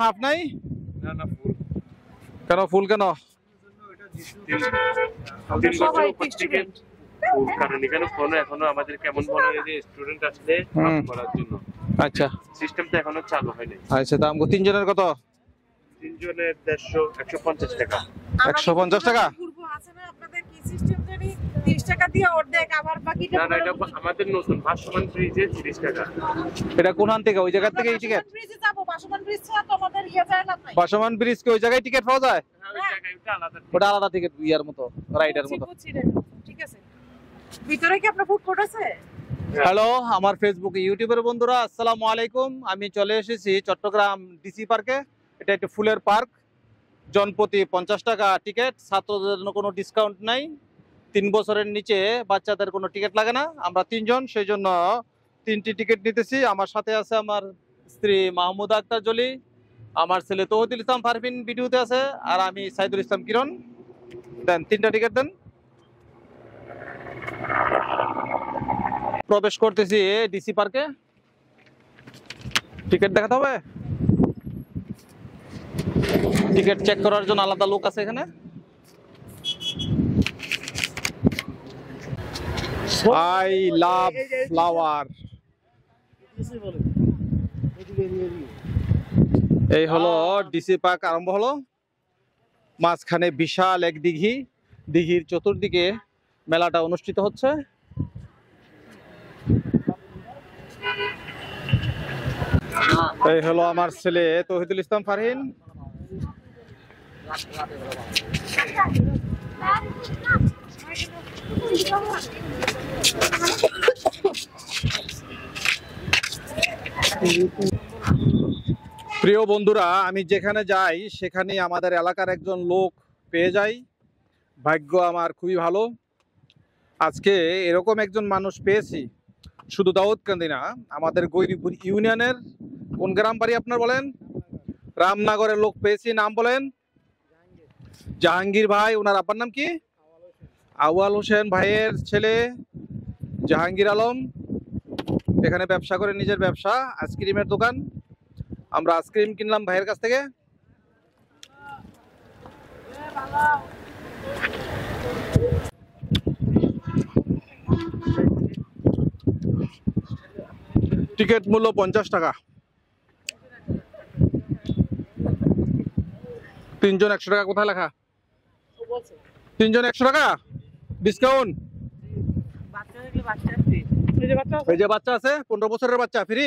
Half নাই? কেন ফুল কেন? আচ্ছা সিস্টেমটা এখনো চালু হয়নি। আচ্ছা দাম তিনজনের কত? তিনজনের 150 টাকা। 150 টাকা? আমাদের নতুন ভাসমান ব্রিজে 30 টাকা। এটা কোনখান থেকে? ওই জায়গা থেকে এই টিকিট? ভাসমান ব্রিজ কি ওই জায়গায় টিকিট পাওয়া যায়? ওটা আলাদা টিকিট ইয়ার মতো, রাইডার মতো। ঠিক আছে। ভিতরে কি আপনার ফুড কোর্ট আছে? হ্যালো আমার ফেসবুক ইউটিউবের বন্ধুরা, আসসালামু আলাইকুম। আমি চলে এসেছি চট্টগ্রাম ডিসি পার্কে। এটা একটা ফুলের পার্ক। জনপ্রতি 50 টাকা টিকিট। ছাত্রদের জন্য কোনো ডিসকাউন্ট নাই। 3 বছরের নিচে বাচ্চাদের কোনো টিকিট লাগে না। আমরা 3 জন, সেই জন্য 3টি টিকিট নিতেছি। আমার সাথে আছে আমার স্ত্রী মাহমুদা আক্তার জলি, আমার ছেলে তৌহিদুল ইসলাম ফারবিন ভিডিওতে আছে, আর আমি সাইদুল ইসলাম কিরণ। দেন 3টা টিকিট দেন। প্রবেশ করতেছি ডিসি পার্কে। টিকিট দেখাতে হবে। টিকিট চেক করার জন্য আলাদা লোক আছে এখানে। I love flower. এই হলো ডিসি পার্ক আরম্ভ হলো। মাঝখানে বিশাল এক দিঘি, দিঘির চতুর্দিকে মেলাটা অনুষ্ঠিত হচ্ছে। এই হলো আমার ছেলে তৌহিদুল ইসলাম ফারহিন। প্রিয় বন্ধুরা, আমি যেখানে যাই সেখানে আমাদের এলাকার একজন লোক পেয়ে যাই। ভাগ্য আমার খুবই ভালো। আজকে এরকম একজন মানুষ পেয়েছি। শুধু দাউদকান্দি না, আমাদের গৈরীপুর ইউনিয়নের কোন গ্রাম বাড়ি আপনার বলেন? রামনগরের লোক পেয়েছি। নাম বলেন? জাহাঙ্গীর ভাই। ওনার আব্বার নাম কি? আউয়াল হোসেন ভাইয়ের ছেলে জাহাঙ্গীর আলম। এখানে ব্যবসা করে, নিজের ব্যবসা, আইসক্রিমের দোকান। আমরা আইসক্রিম কিনলাম ভাইয়ের কাছ থেকে। টিকিট মূল্য 50 টাকা। 3 জন 100 টাকা। কোথায় লেখা? 3 জন 100 টাকা ডিসকাউন্ট। এই যে বাচ্চা আছে, 15 বছরের বাচ্চা ফ্রি।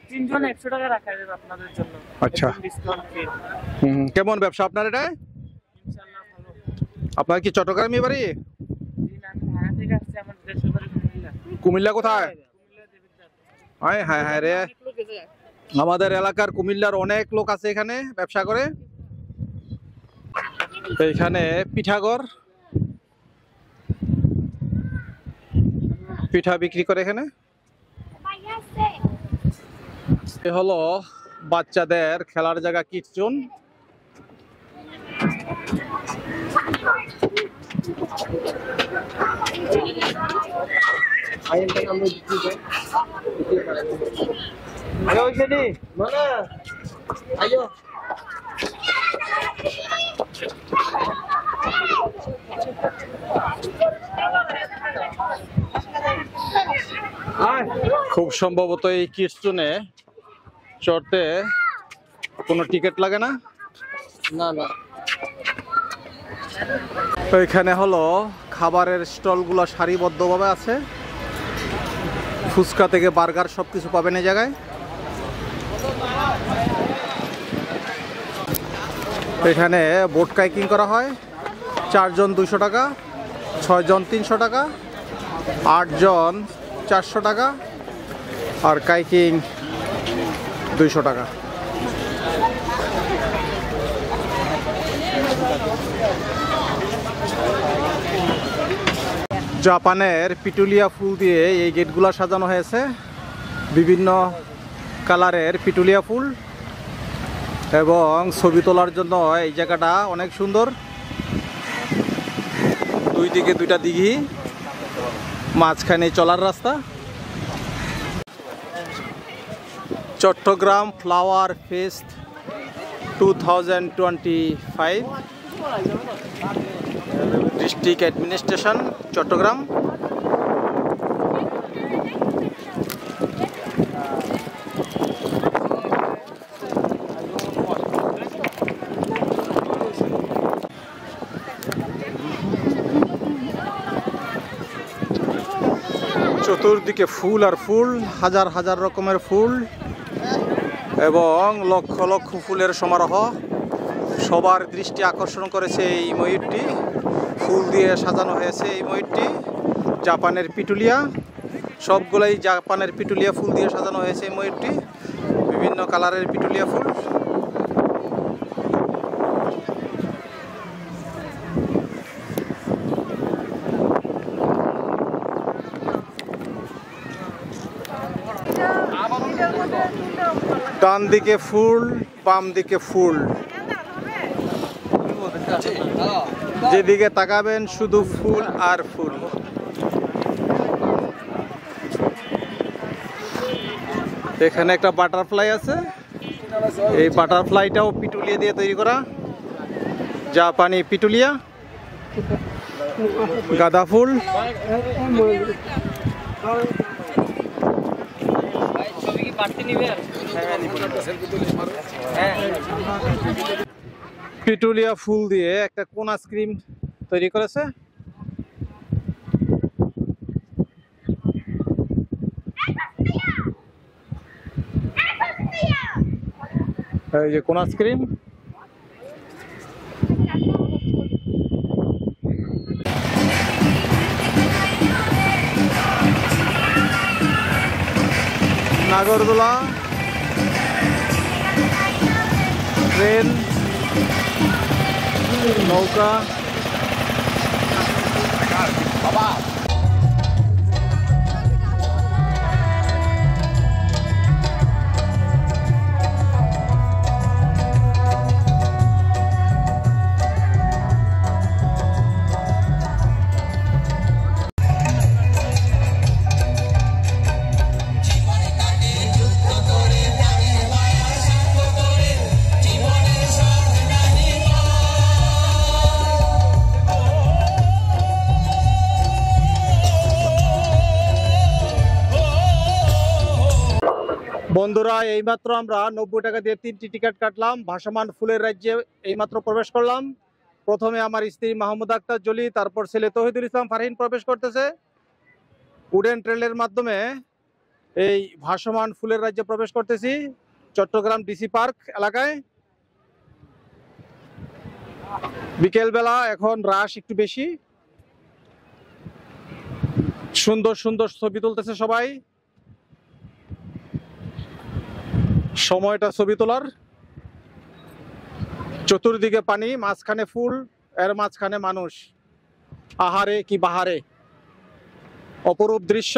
3 জন 100 টাকা রাখা যাবে আপনাদের জন্য। আচ্ছা, কেমন ব্যবসা আপনার এটা? ইনশাআল্লাহ ভালো। আপনার কি চট্টগ্রামে বাড়ি? জি না, আমি ঢাকা থেকে আসছি। আমার দেশের বাড়ি কুমিল্লা। কুমিল্লা কোথায়? কুমিল্লা দেবিদ্বার। হায় হায় হায় রে, আমাদের এলাকার কুমিল্লার অনেক লোক আছে এখানে ব্যবসা করে। এইখানে পিঠাঘর, পিঠা বিক্রি করে এখানে। এ হলো বাচ্চাদের খেলার জায়গা, কিডস জোন। খুব সম্ভবত এই কিডস জোনে চড়তে কোনো টিকিট লাগে না। না না। তো এখানে হলো খাবারের স্টলগুলো সারিবদ্ধভাবে আছে। ফুচকা থেকে বার্গার সবকিছু পাবেন এই জায়গায়। এখানে বোট কাইকিং করা হয়। 4 জন 200 টাকা, 6 জন 300 টাকা, 8 জন 400 টাকা, আর কাইকিং 200 টাকা। জাপানের পিটুলিয়া ফুল দিয়ে এই গেটগুলো সাজানো হয়েছে। বিভিন্ন কালারের পিটুলিয়া ফুল, এবং ছবি তোলার জন্য এই জায়গাটা অনেক সুন্দর। দুই দিকে 2টা দিঘি, মাঝখানে চলার রাস্তা। Chattogram flower fest 2025 district administration Chattogram. চতুর্দিকে ফুল আর ফুল, হাজার হাজার রকমের ফুল এবং লক্ষ লক্ষ ফুলের সমারোহ। সবার দৃষ্টি আকর্ষণ করেছে এই ময়ূরটি, ফুল দিয়ে সাজানো হয়েছে এই ময়ূরটি। জাপানের পিটুলিয়া, সবগুলাই জাপানের পিটুলিয়া ফুল দিয়ে সাজানো হয়েছে এই ময়ূরটি, বিভিন্ন কালারের পিটুলিয়া ফুল। ডান দিকে ফুল, বাম দিকে ফুল, যেদিকে তাকাবেন শুধু ফুল আর ফুল। এখানে একটা বাটারফ্লাই আছে, এই বাটারফ্লাইটাও পিটুলিয়া দিয়ে তৈরি করা, জাপানি পিটুলিয়া। গাঁদা ফুল, পিটুলিয়া ফুল দিয়ে একটা কোন আইসক্রিম তৈরি করেছে। এই যে কোন আইসক্রিম। নাগরদোলা, ট্রেন, নৌকা। বন্ধুরা, এইমাত্র আমরা 90 টাকা দিয়ে 3টি টিকিট কাটলাম, ভাসমান ফুলের রাজ্যে এইমাত্র প্রবেশ করলাম। প্রথমে আমার স্ত্রী মাহমুদ আক্তার জলি, তারপর ছেলে তৌহিদুল ইসলাম ফারহিন প্রবেশ করতেছে। উডেন ট্রেনের মাধ্যমে এই ভাসমান ফুলের রাজ্যে প্রবেশ করতেছি চট্টগ্রাম ডিসি পার্ক এলাকায়। বিকেলবেলা, এখন রাশ একটু বেশি, সুন্দর সুন্দর ছবি তুলতেছে সবাই। সময়টা ছবি তোলার। চতুর্দিকে পানি, মাঝখানে ফুল, এর মাঝখানে মানুষ। আহারে কি বাহারে, অপরূপ দৃশ্য।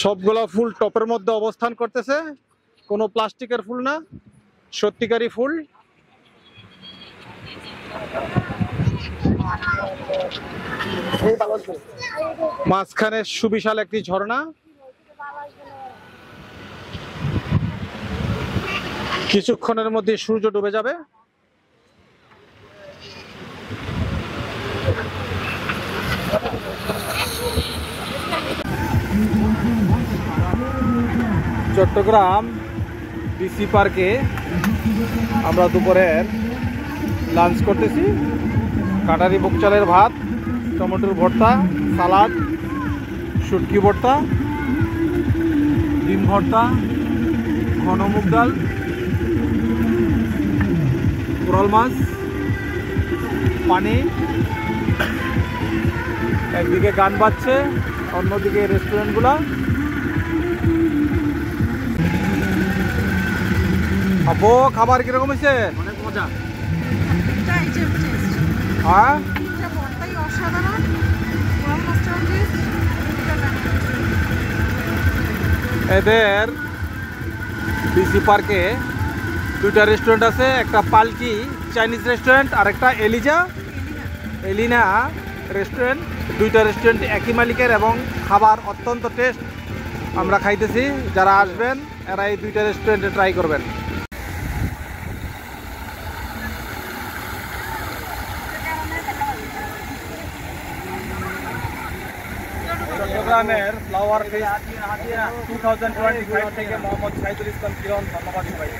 সবগুলা ফুল টপের মধ্যে অবস্থান করতেছে, কোনো প্লাস্টিকের ফুল না, সত্যিকারী ফুল। মাঝখানে সুবিশাল একটি ঝর্ণা। কিছুক্ষণের মধ্যে সূর্য ডুবে যাবে। চট্টগ্রাম ডিসি পার্কে আমরা দুপুরের লাঞ্চ করতেছি। কাটারি বুক চালের ভাত, টমেটোর ভর্তা, সালাদ, শুটকি ভর্তা, ডিম ভর্তা, ঘন মুগ ডাল, কোরাল মাছ, পানি। একদিকে গান বাজছে, অন্যদিকে রেস্টুরেন্টগুলো। আপু, খাবার কিরকম হয়েছে? অনেক মজা। হ্যাঁ, এদের ডিসি পার্কে দুইটা রেস্টুরেন্ট আছে, একটা পালকি চাইনিজ রেস্টুরেন্ট আর একটা এলিজা এলিনা রেস্টুরেন্ট, দুইটা রেস্টুরেন্ট একই মালিকের এবং খাবার অত্যন্ত টেস্ট। আমরা খাইতেছি, যারা আসবেন এরা এই দুইটা রেস্টুরেন্টে ট্রাই করবেন। চট্টগ্রামের ফ্লাওয়ার ফেস্ট 2025 থেকে মোহাম্মদ সাইদুল ইসলাম কিরণ, ধন্যবাদ সবাই।